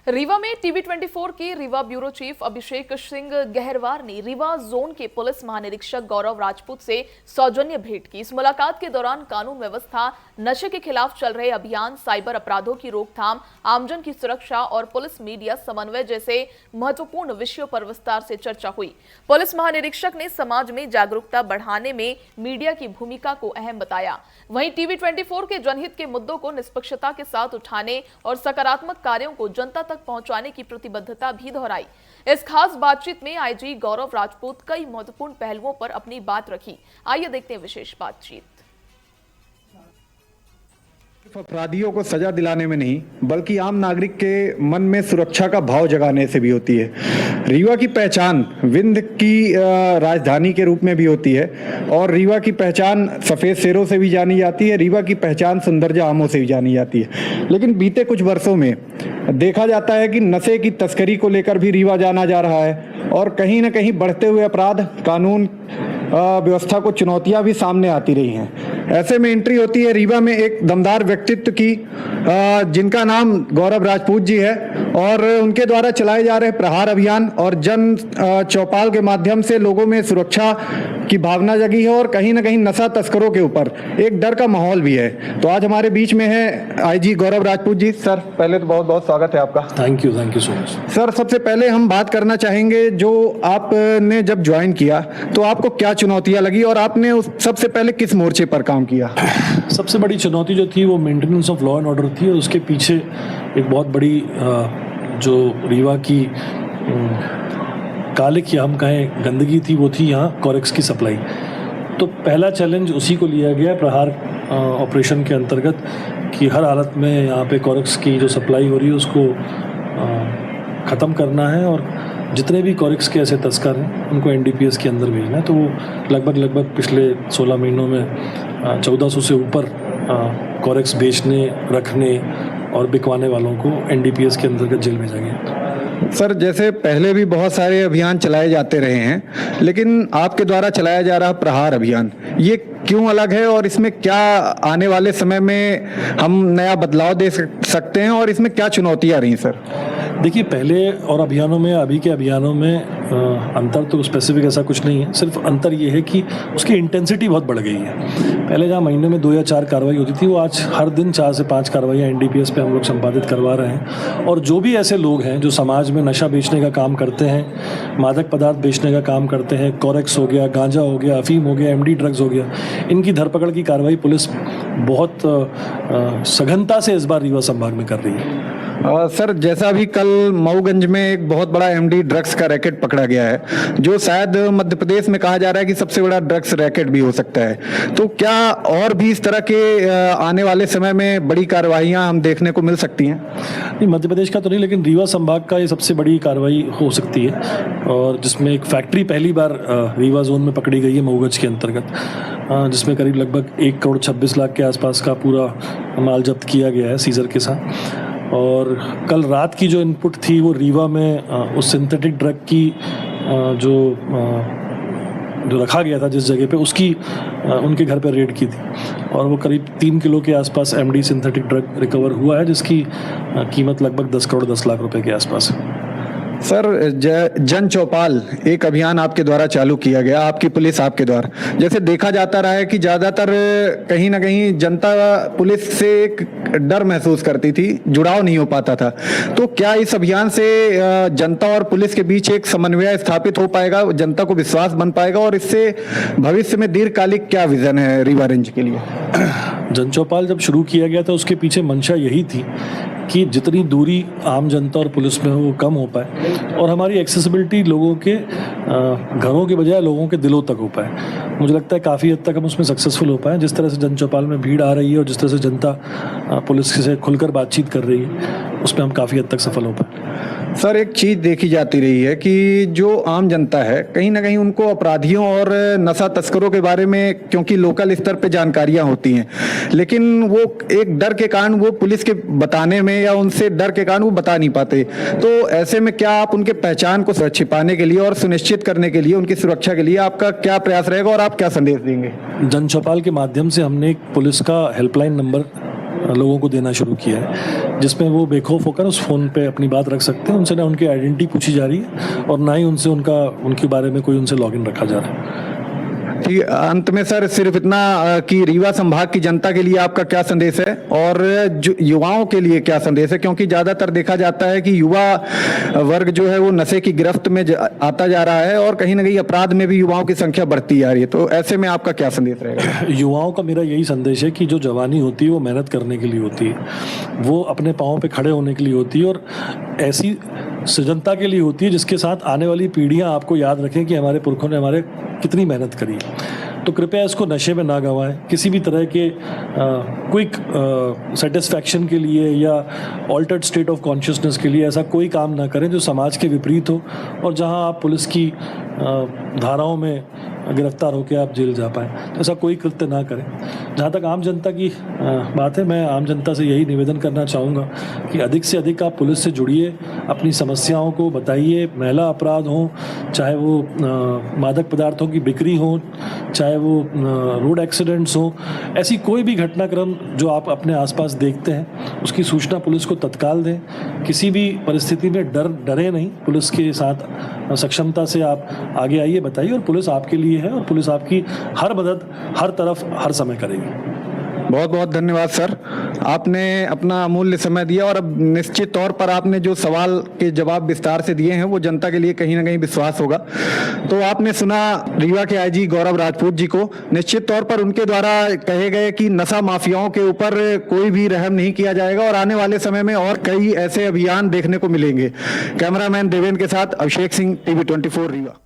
रीवा में टीवी 24 के Rewa bureau chief Abhishek Singh Gaharwar ने रीवा जोन के पुलिस महानिरीक्षक गौरव राजपूत से सौजन्य भेंट की। इस मुलाकात के दौरान कानून व्यवस्था, नशे के खिलाफ चल रहे अभियान, साइबर अपराधों की रोकथाम, आमजन की सुरक्षा और पुलिस मीडिया समन्वय जैसे महत्वपूर्ण विषयों पर विस्तार से चर्चा हुई। पुलिस महानिरीक्षक ने समाज में जागरूकता बढ़ाने में मीडिया की भूमिका को अहम बताया। वहीं टीवी 24 के जनहित के मुद्दों को निष्पक्षता के साथ उठाने और सकारात्मक कार्यों को जनता तक पहुंचाने की प्रतिबद्धता भी दोहराई। इस खास बातचीत में आईजी गौरव राजपूत कई महत्वपूर्ण पहलुओं पर अपनी बात रखी। आइए देखते हैं विशेष बातचीत। अपराधियों को सजा दिलाने में नहीं, बल्कि आम नागरिक के मन में सुरक्षा का भाव जगाने से भी होती है। रीवा की पहचान विंध्य की राजधानी के रूप में भी होती है और रीवा की पहचान सफेद शेरों से भी जानी जाती है। रीवा की पहचान सुंदरजा आमों से भी जानी जाती है। लेकिन बीते कुछ वर्षों में देखा जाता है कि नशे की तस्करी को लेकर भी रीवा जाना जा रहा है और कहीं न कहीं बढ़ते हुए अपराध, कानून व्यवस्था को चुनौतियां भी सामने आती रही हैं। ऐसे में एंट्री होती है रीवा में एक दमदार व्यक्तित्व की, जिनका नाम गौरव राजपूत जी है और उनके द्वारा चलाए जा रहे प्रहार अभियान और जन चौपाल के माध्यम से लोगों में सुरक्षा की भावना जगी है और कहीं ना कहीं नशा तस्करों के ऊपर एक डर का माहौल भी है। तो आज हमारे बीच में है आईजी गौरव राजपूत जी। सर, पहले तो बहुत बहुत स्वागत है आपका। Thank you so much. Sir, सबसे पहले हम बात करना चाहेंगे, जो आपने जब ज्वाइन किया तो आपको क्या चुनौतियां लगी और आपने सबसे पहले किस मोर्चे पर काम किया? सबसे बड़ी चुनौती जो थी वो maintenance of law and order थी और उसके पीछे एक बहुत बड़ी जो रीवा की कालिक या हम कहें गंदगी थी, वो थी यहाँ कॉरेक्स की सप्लाई। तो पहला चैलेंज उसी को लिया गया प्रहार ऑपरेशन के अंतर्गत कि हर हालत में यहाँ पे कॉरेक्स की जो सप्लाई हो रही है उसको ख़त्म करना है और जितने भी कॉरेक्स के ऐसे तस्कर हैं उनको एनडीपीएस के अंदर भेजना है। तो वो लगभग पिछले 16 महीनों में 1400 से ऊपर कॉरेक्स बेचने, रखने और बिकवाने वालों को एनडीपीएस के अंतर्गत जेल भेजा गया। सर, जैसे पहले भी बहुत सारे अभियान चलाए जाते रहे हैं, लेकिन आपके द्वारा चलाया जा रहा प्रहार अभियान ये क्यों अलग है और इसमें क्या आने वाले समय में हम नया बदलाव दे सकते हैं और इसमें क्या चुनौतियां रही सर? देखिए, पहले और अभियानों में, अभी के अभियानों में अंतर तो स्पेसिफिक ऐसा कुछ नहीं है। सिर्फ अंतर ये है कि उसकी इंटेंसिटी बहुत बढ़ गई है। पहले जहाँ महीने में 2 या 4 कार्रवाई होती थी, वो आज हर दिन 4 से 5 कार्रवाइयाँ एनडीपीएस पे हम लोग संपादित करवा रहे हैं। और जो भी ऐसे लोग हैं जो समाज में नशा बेचने का काम करते हैं, मादक पदार्थ बेचने का काम करते हैं, कॉरेक्स हो गया, गांजा हो गया, अफीम हो गया, एमडी ड्रग्स हो गया, इनकी धरपकड़ की कार्रवाई पुलिस बहुत सघनता से इस बार रीवा संभाग में कर रही है। सर, जैसा भी कल मऊगंज में एक बहुत बड़ा एमडी ड्रग्स का रैकेट पकड़ा गया है, जो शायद मध्य प्रदेश में कहा जा रहा है कि सबसे बड़ा ड्रग्स रैकेट भी हो सकता है। तो क्या और भी इस तरह के आने वाले समय में बड़ी कार्रवाइयां हम देखने को मिल सकती हैं? नहीं, मध्य प्रदेश का तो नहीं, लेकिन रीवा संभाग का ये सबसे बड़ी कार्रवाई हो सकती है और जिसमें एक फैक्ट्री पहली बार रीवा जोन में पकड़ी गई है मऊगंज के अंतर्गत, जिसमें करीब लगभग 1 करोड़ 26 लाख के आसपास का पूरा माल जब्त किया गया है सीजर के साथ। और कल रात की जो इनपुट थी वो रीवा में उस सिंथेटिक ड्रग की जो रखा गया था जिस जगह पे, उसकी उनके घर पर रेड की थी और वो करीब 3 किलो के आसपास एमडी सिंथेटिक ड्रग रिकवर हुआ है, जिसकी कीमत लगभग 10 करोड़ 10 लाख रुपए के आसपास है। सर, जन चौपाल एक अभियान आपके द्वारा चालू किया गया, आपकी पुलिस आपके द्वारा। जैसे देखा जाता रहा है कि ज़्यादातर कहीं ना कहीं जनता पुलिस से एक डर महसूस करती थी, जुड़ाव नहीं हो पाता था। तो क्या इस अभियान से जनता और पुलिस के बीच एक समन्वय स्थापित हो पाएगा, जनता को विश्वास बन पाएगा और इससे भविष्य में दीर्घकालिक क्या विजन है रीवा रेंज के लिए? जन चौपाल जब शुरू किया गया था उसके पीछे मंशा यही थी कि जितनी दूरी आम जनता और पुलिस में हो वो कम हो पाए और हमारी एक्सेसिबिलिटी लोगों के घरों के बजाय लोगों के दिलों तक हो पाए। मुझे लगता है काफ़ी हद तक हम उसमें सक्सेसफुल हो पाए। जिस तरह से जन चौपाल में भीड़ आ रही है और जिस तरह से जनता पुलिस से खुलकर बातचीत कर रही है, उसमें हम काफ़ी हद तक सफल हो पाए। सर, एक चीज़ देखी जाती रही है कि जो आम जनता है कहीं ना कहीं उनको अपराधियों और नशा तस्करों के बारे में, क्योंकि लोकल स्तर पे जानकारियां होती हैं, लेकिन वो एक डर के कारण वो पुलिस के बताने में या उनसे डर के कारण वो बता नहीं पाते। तो ऐसे में क्या आप उनके पहचान को छिपाने के लिए और सुनिश्चित करने के लिए, उनकी सुरक्षा के लिए आपका क्या प्रयास रहेगा और आप क्या संदेश देंगे? जन चौपाल के माध्यम से हमने एक पुलिस का हेल्पलाइन नंबर लोगों को देना शुरू किया है, जिसमें वो बेखौफ होकर उस फ़ोन पे अपनी बात रख सकते हैं। उनसे ना उनकी आइडेंटिटी पूछी जा रही है और ना ही उनसे उनके बारे में कोई उनसे लॉगिन रखा जा रहा है। ठीक, अंत में सर सिर्फ इतना कि रीवा संभाग की जनता के लिए आपका क्या संदेश है और जो युवाओं के लिए क्या संदेश है, क्योंकि ज्यादातर देखा जाता है कि युवा वर्ग जो है वो नशे की गिरफ्त में आता जा रहा है और कहीं ना कहीं अपराध में भी युवाओं की संख्या बढ़ती जा रही है, तो ऐसे में आपका क्या संदेश रहेगा? युवाओं का मेरा यही संदेश है कि जो जवानी होती है वो मेहनत करने के लिए होती है, वो अपने पाँव पे खड़े होने के लिए होती है और ऐसी सृजनता के लिए होती है जिसके साथ आने वाली पीढ़ियां आपको याद रखें कि हमारे पुरखों ने हमारे कितनी मेहनत करी। तो कृपया इसको नशे में ना गंवाएं, किसी भी तरह के क्विक सेटिस्फैक्शन के लिए या ऑल्टर्ड स्टेट ऑफ कॉन्शियसनेस के लिए ऐसा कोई काम ना करें जो समाज के विपरीत हो और जहां आप पुलिस की धाराओं में गिरफ्तार होकर आप जेल जा पाएँ, तो ऐसा कोई कृत्य ना करें। जहाँ तक आम जनता की बात है, मैं आम जनता से यही निवेदन करना चाहूँगा कि अधिक से अधिक आप पुलिस से जुड़िए, अपनी समस्याओं को बताइए। महिला अपराध हों, चाहे वो मादक पदार्थों की बिक्री हो, चाहे वो रोड एक्सीडेंट्स हों, ऐसी कोई भी घटनाक्रम जो आप अपने आसपास देखते हैं उसकी सूचना पुलिस को तत्काल दें। किसी भी परिस्थिति में डरे नहीं, पुलिस के साथ सक्षमता से आप आगे आइए, बताइए और पुलिस आपके लिए है और पुलिस आपकी हर मदद हर तरफ हर समय करेगी। बहुत बहुत धन्यवाद सर, आपने अपना अमूल्य समय दिया और अब निश्चित तौर पर आपने जो सवाल के जवाब विस्तार से दिए हैं वो जनता के लिए कहीं ना कहीं विश्वास होगा। तो आपने सुना रीवा के आईजी गौरव राजपूत जी को। निश्चित तौर पर उनके द्वारा कहे गए कि नशा माफियाओं के ऊपर कोई भी रहम नहीं किया जाएगा और आने वाले समय में और कई ऐसे अभियान देखने को मिलेंगे। कैमरामैन देवेंद्र के साथ अभिषेक सिंह, TV 24 रीवा।